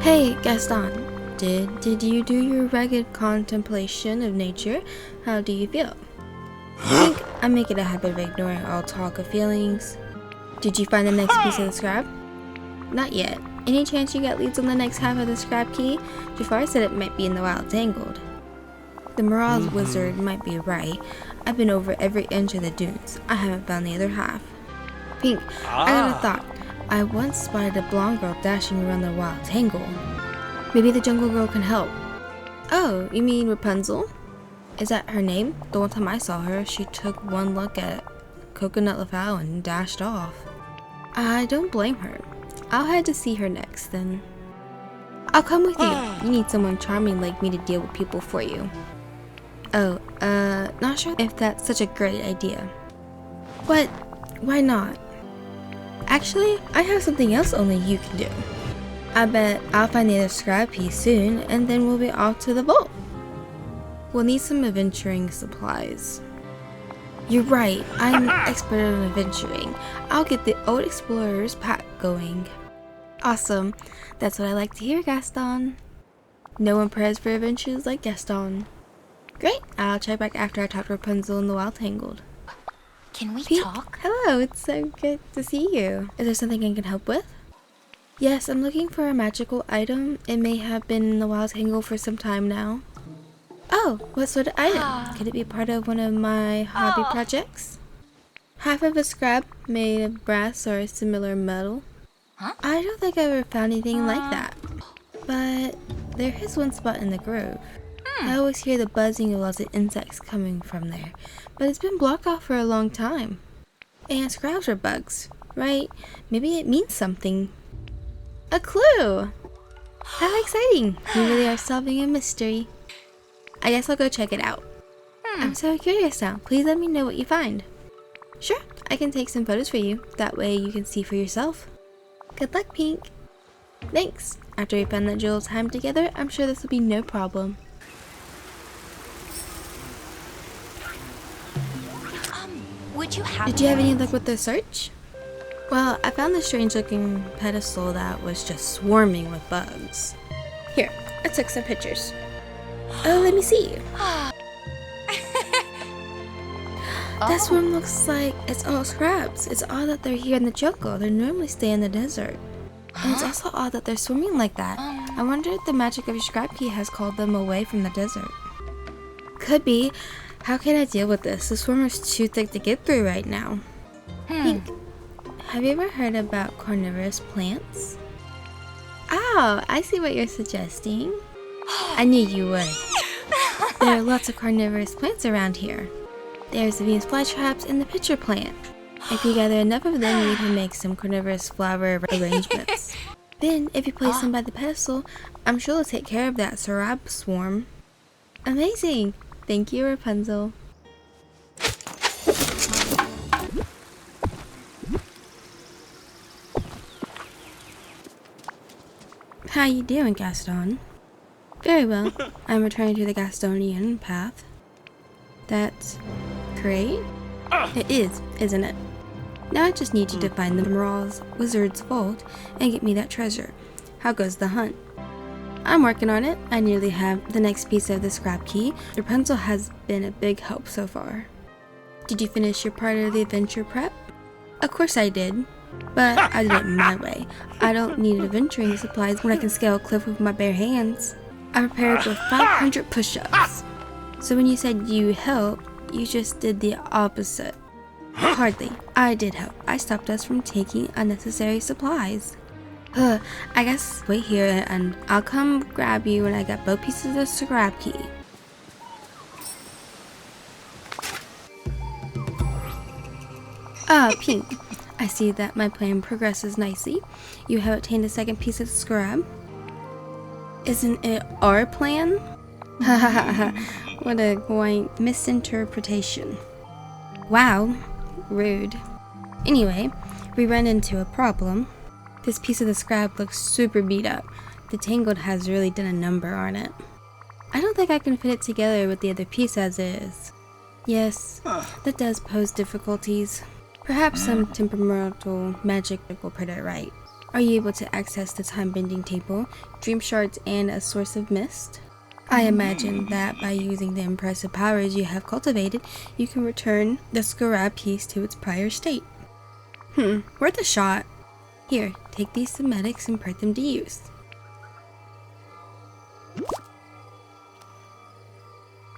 Hey, Gaston. Did you do your ragged contemplation of nature? How do you feel? I think I make it a habit of ignoring all talk of feelings. Did you find the next piece of the scrap? Not yet. Any chance you got leads on the next half of the scrap key? Jafar said it might be in the wild tangled. The Mirage Wizard might be right. I've been over every inch of the dunes. I haven't found the other half. Pink, I got a thought. I once spotted a blonde girl dashing around the wild tangle. Maybe the jungle girl can help. Oh, you mean Rapunzel? Is that her name? The one time I saw her, she took one look at Coconut Lafau and dashed off. I don't blame her. I'll head to see her next, then. I'll come with you. You need someone charming like me to deal with people for you. Oh, not sure if that's such a great idea. But, why not? Actually, I have something else only you can do. I bet I'll find the other scrap piece soon, and then we'll be off to the vault. We'll need some adventuring supplies. You're right, I'm expert on adventuring. I'll get the Old Explorer's pack going. Awesome, that's what I like to hear, Gaston. No one prepares for adventures like Gaston. Great, I'll check back after I talk to Rapunzel in the Wild Tangled. Can we Pete, talk? hello, it's so good to see you. Is there something I can help with? Yes, I'm looking for a magical item. It may have been in the Wild Tangle for some time now. Oh, what sort of item? Could it be part of one of my hobby projects? Half of a scrap made of brass or a similar metal. Huh? I don't think I've ever found anything like that. But there is one spot in the grove. I always hear the buzzing of lots of insects coming from there, but it's been blocked off for a long time. And scraps are bugs, right? Maybe it means something. A clue! How exciting! You really are solving a mystery. I guess I'll go check it out. I'm so curious now. Please let me know what you find. Sure, I can take some photos for you. That way you can see for yourself. Good luck, Pink. Thanks. After we spend that jewel time together, I'm sure this will be no problem. Would you have? Did you have any luck with the search? Well, I found this strange looking pedestal that was just swarming with bugs. Here, I took some pictures. Oh, let me see. That swarm looks like it's all scraps. It's odd that they're here in the jungle. They normally stay in the desert. And it's also odd that they're swimming like that. I wonder if the magic of your scrap key has called them away from the desert. Could be. How can I deal with this? The swarm is too thick to get through right now. Pink, have you ever heard about carnivorous plants? Oh, I see what you're suggesting. I knew you would. There are lots of carnivorous plants around here. There's the Venus flytraps and the pitcher plant. If you gather enough of them, you can make some carnivorous flower arrangements. Then, if you place them by the pedestal, I'm sure it'll take care of that scarab swarm. Amazing! Thank you, Rapunzel. How you doing, Gaston? Very well. I'm returning to the Gastonian path. That's great. It is, isn't it? Now I just need you to find the Mirage Wizard's vault and get me that treasure. How goes the hunt? I'm working on it. I nearly have the next piece of the scrap key. Rapunzel has been a big help so far. Did you finish your part of the adventure prep? Of course I did. But I did it my way. I don't need adventuring supplies when I can scale a cliff with my bare hands. I prepared with 500 push-ups. So when you said you helped, you just did the opposite. Hardly. I did help. I stopped us from taking unnecessary supplies. I guess wait here and I'll come grab you when I get both pieces of the scrap key. Pink. I see that my plan progresses nicely. You have obtained a second piece of the scrap. Isn't it our plan? Ha ha ha ha. What a quaint misinterpretation. Wow. Rude. Anyway, we ran into a problem. This piece of the scrap looks super beat up. The Tangled has really done a number on it. I don't think I can fit it together with the other piece as is. Yes, that does pose difficulties. Perhaps some temperamental magic will put it right. Are you able to access the time-bending table, dream shards, and a source of mist? I imagine that by using the impressive powers you have cultivated, you can return the scarab piece to its prior state. Worth a shot. Here, take these somatics and put them to use.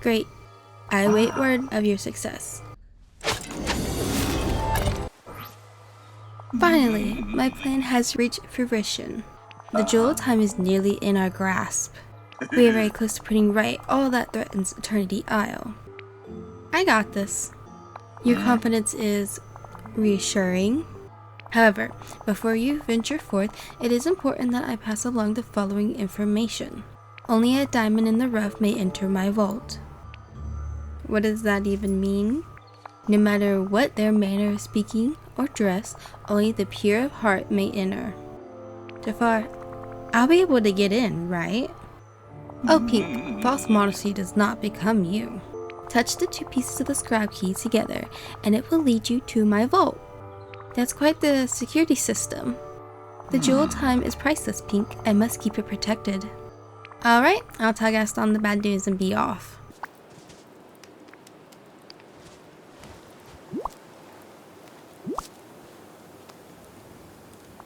Great. I await word of your success. Finally, my plan has reached fruition. The jewel of time is nearly in our grasp. We are very close to putting right all that threatens Eternity Isle. I got this. Your confidence is reassuring. However, before you venture forth, it is important that I pass along the following information. Only a diamond in the rough may enter my vault. What does that even mean? No matter what their manner of speaking or dress, only the pure of heart may enter. Jafar, I'll be able to get in, right? Oh, Pink, false modesty does not become you. Touch the two pieces of the scarab key together, and it will lead you to my vault. That's quite the security system. The jewel time is priceless, Pink. I must keep it protected. Alright, I'll tell Gaston the bad news and be off.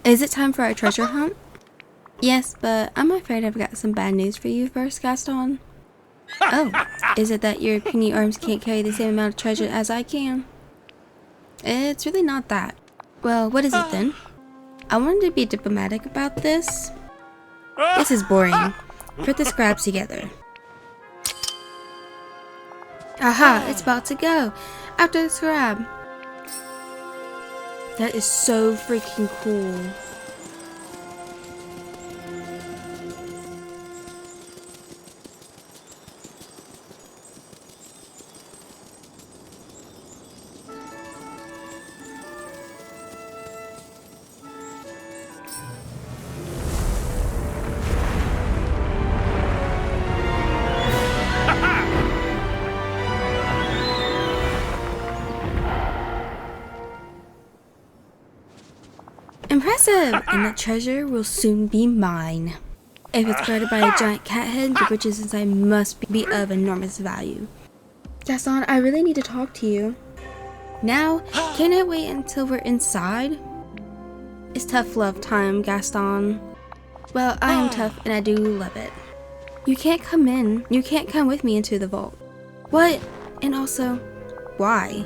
Is it time for our treasure hunt? Yes, but I'm afraid I've got some bad news for you first, Gaston. Oh, is it that your puny arms can't carry the same amount of treasure as I can? It's really not that. Well, what is it then? I wanted to be diplomatic about this. This is boring. Put the scraps together. Aha, it's about to go. After the scarab. That is so freaking cool. Impressive! And the treasure will soon be mine. If it's guarded by a giant cat head, the riches inside must be of enormous value. Gaston, I really need to talk to you. Now? Can I wait until we're inside? It's tough love time, Gaston. Well, I am tough and I do love it. You can't come in. You can't come with me into the vault. What? And also, why?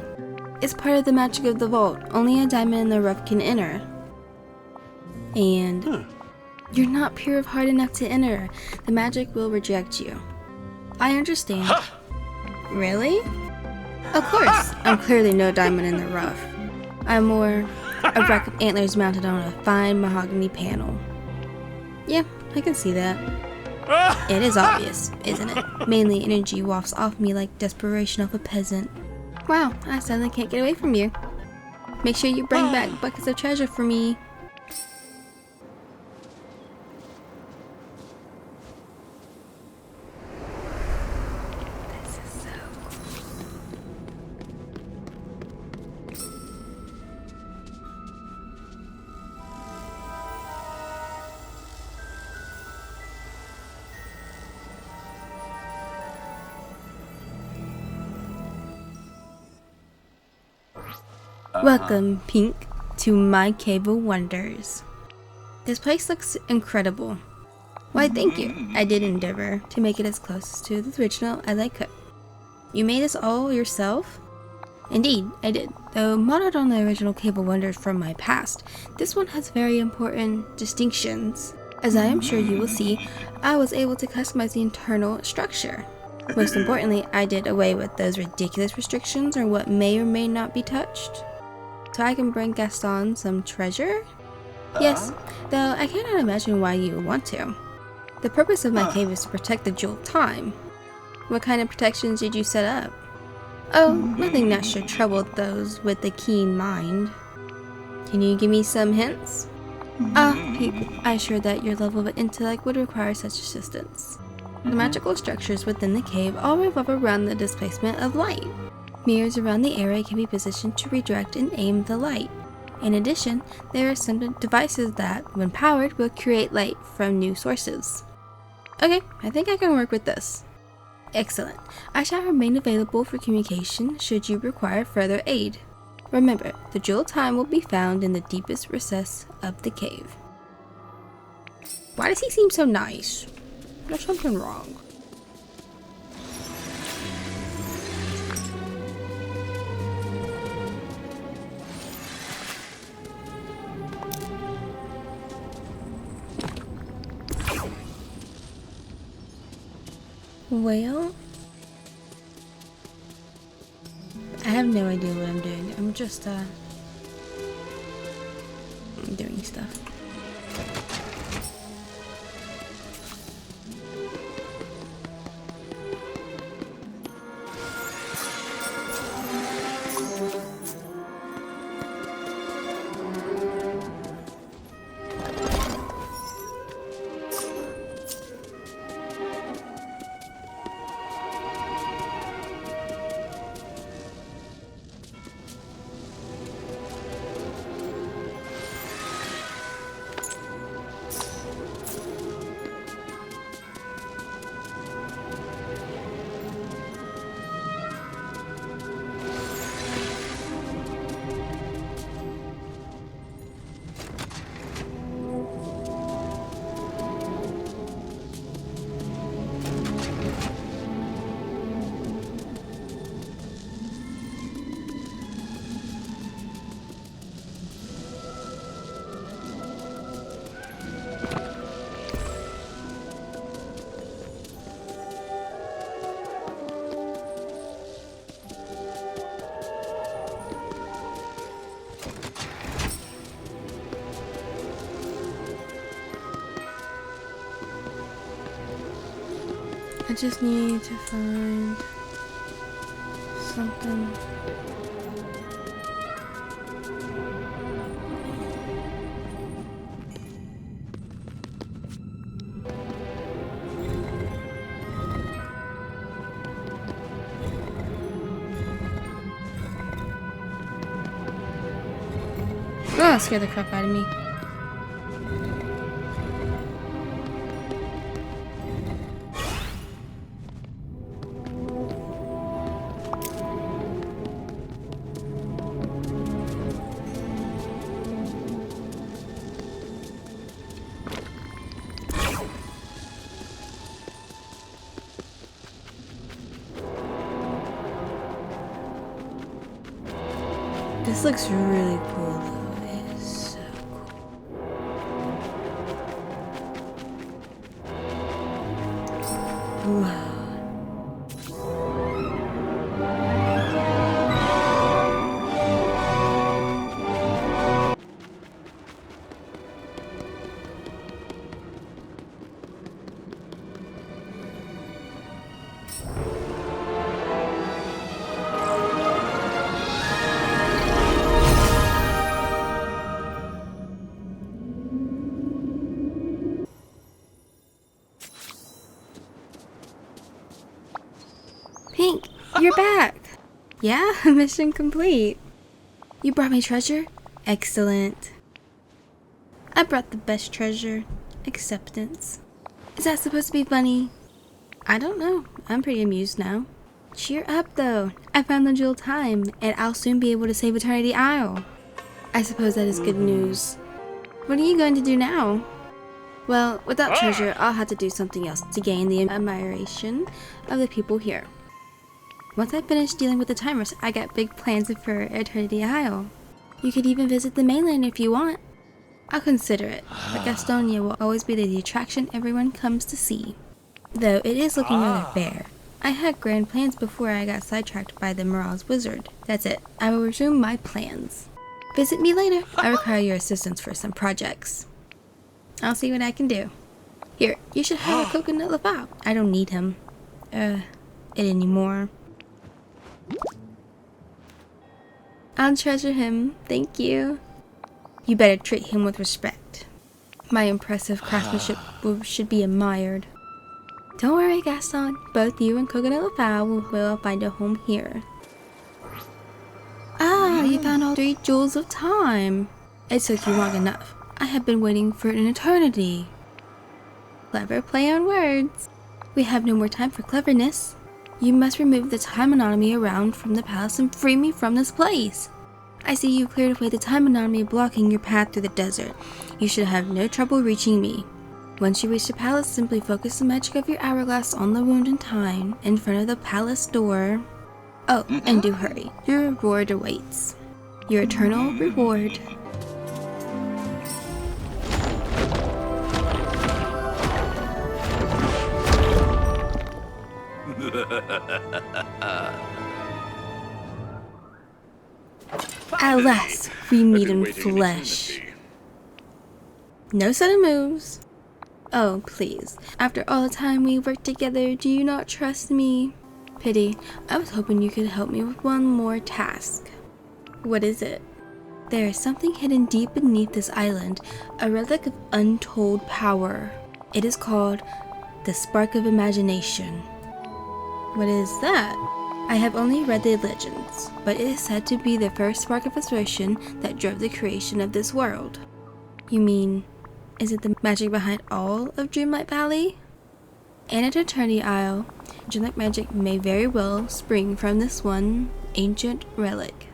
It's part of the magic of the vault. Only a diamond in the rough can enter. And you're not pure of heart enough to enter. The magic will reject you. I understand. Really? Of course. I'm clearly no diamond in the rough. I'm more a rack of antlers mounted on a fine mahogany panel. Yeah, I can see that. It is obvious, isn't it? Mainly energy wafts off me like desperation of a peasant. Wow, I suddenly can't get away from you. Make sure you bring back buckets of treasure for me. Welcome, Pink, to my Cave of Wonders. This place looks incredible. Why, thank you. I did endeavor to make it as close to the original as I could. You made this all yourself? Indeed, I did. Though modeled on the original Cave of Wonders from my past, this one has very important distinctions. As I am sure you will see, I was able to customize the internal structure. Most importantly, I did away with those ridiculous restrictions on what may or may not be touched. So I can bring Gaston some treasure? Yes, though I cannot imagine why you would want to. The purpose of my cave is to protect the jewel of time. What kind of protections did you set up? Oh, nothing that should trouble those with a keen mind. Can you give me some hints? Pink, I assure that your level of intellect would require such assistance. The magical structures within the cave all revolve around the displacement of light. Mirrors around the area can be positioned to redirect and aim the light. In addition, there are some devices that, when powered, will create light from new sources. Okay, I think I can work with this. Excellent. I shall remain available for communication should you require further aid. Remember, the jewel time will be found in the deepest recess of the cave. Why does he seem so nice? There's something wrong. Well, I have no idea what I'm doing. I'm just doing stuff. I just need to find something. Oh, scare the crap out of me. This looks really cool though. It is so cool. Wow. Pink, you're back! Yeah, mission complete. You brought me treasure? Excellent. I brought the best treasure. Acceptance. Is that supposed to be funny? I don't know. I'm pretty amused now. Cheer up though. I found the jewel time, and I'll soon be able to save Eternity Isle. I suppose that is good news. What are you going to do now? Well, without treasure, I'll have to do something else to gain the admiration of the people here. Once I finish dealing with the timers, I got big plans for Eternity Isle. You could even visit the mainland if you want. I'll consider it, but Gastonia will always be the attraction everyone comes to see. Though it is looking rather bare. I had grand plans before I got sidetracked by the Mirage Wizard. That's it. I will resume my plans. Visit me later. I require your assistance for some projects. I'll see what I can do. Here, you should have a coconut Laval. I don't need him. It anymore. I'll treasure him. Thank you. You better treat him with respect. My impressive craftsmanship should be admired. Don't worry, Gaston. Both you and Coconut Laval will find a home here. Ah, Wow, you found all 3 jewels of time. It took you long enough. I have been waiting for an eternity. Clever play on words. We have no more time for cleverness. You must remove the time anomaly around from the palace and free me from this place. I see you cleared away the time anomaly blocking your path through the desert. You should have no trouble reaching me. Once you reach the palace, simply focus the magic of your hourglass on the wound in time in front of the palace door. Oh, and do hurry. Your reward awaits. Your eternal reward. At last, we meet in flesh. No sudden moves. Oh, please. After all the time we worked together, do you not trust me? Pity. I was hoping you could help me with one more task. What is it? There is something hidden deep beneath this island, a relic of untold power. It is called the Spark of Imagination. What is that? I have only read the legends, but it is said to be the first spark of inspiration that drove the creation of this world. You mean, is it the magic behind all of Dreamlight Valley? And at Eternity Isle, Dreamlight magic may very well spring from this one ancient relic.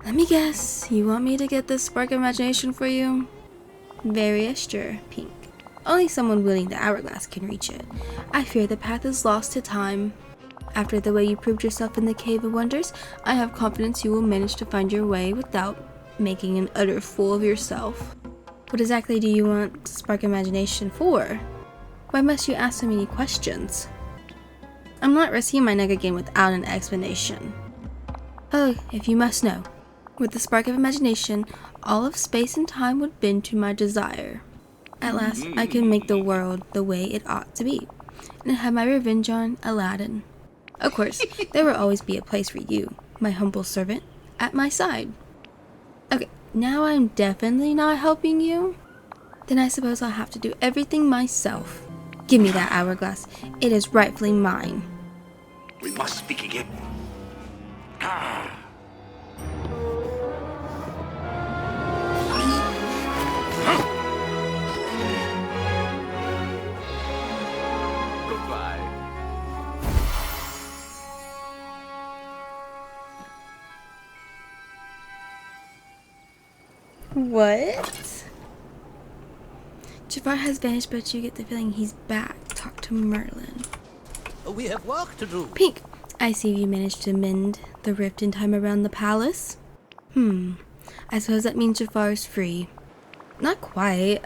Let me guess, you want me to get this spark of imagination for you? Very austere, Pink. Only someone wielding the hourglass can reach it. I fear the path is lost to time. After the way you proved yourself in the Cave of Wonders, I have confidence you will manage to find your way without making an utter fool of yourself. What exactly do you want to spark imagination for? Why must you ask so many questions? I'm not risking my neck again without an explanation. Oh, if you must know. With the spark of imagination, all of space and time would bend to my desire. At last, I can make the world the way it ought to be, and have my revenge on Aladdin. Of course, there will always be a place for you, my humble servant, at my side. Okay, now I'm definitely not helping you. Then I suppose I'll have to do everything myself. Give me that hourglass. It is rightfully mine. We must speak again. Goodbye. What? Jafar has vanished, but you get the feeling he's back. Talk to Merlin. We have work to do. Pink, I see you managed to mend the rift in time around the palace. I suppose that means Jafar's free. Not quite.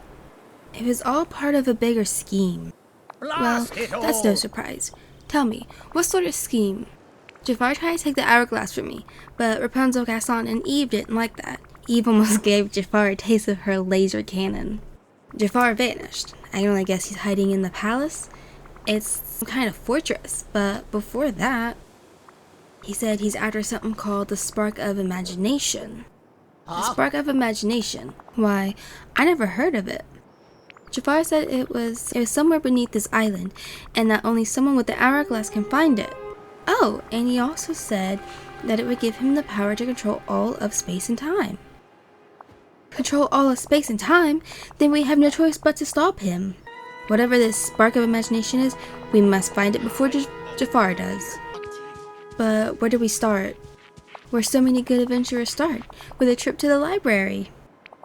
It was all part of a bigger scheme. Well, that's no surprise. Tell me, what sort of scheme? Jafar tried to take the hourglass from me, but Rapunzel, Gaston, and Eve didn't like that. Eve almost gave Jafar a taste of her laser cannon. Jafar vanished. I can only guess he's hiding in the palace. It's some kind of fortress, but before that, he said he's after something called the Spark of Imagination. The Spark of Imagination? Why, I never heard of it. Jafar said it was somewhere beneath this island, and that only someone with the hourglass can find it. Oh, and he also said that it would give him the power to control all of space and time. Control all of space and time? Then we have no choice but to stop him. Whatever this spark of imagination is, we must find it before Jafar does. But where do we start? Where so many good adventurers start, with a trip to the library.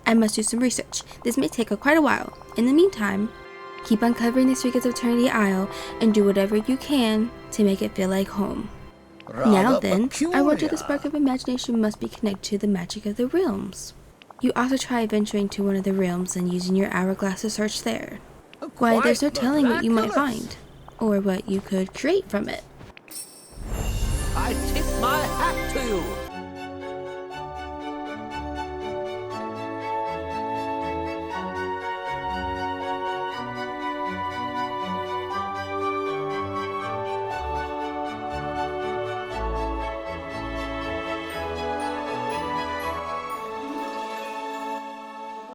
I must do some research. This may take quite a while. In the meantime, keep uncovering the secrets of Eternity Isle and do whatever you can to make it feel like home. Now then, I wonder the spark of imagination must be connected to the magic of the realms. You also try venturing to one of the realms and using your hourglass to search there. Why, there's no telling what you might find, or what you could create from it. I tip my hat to you.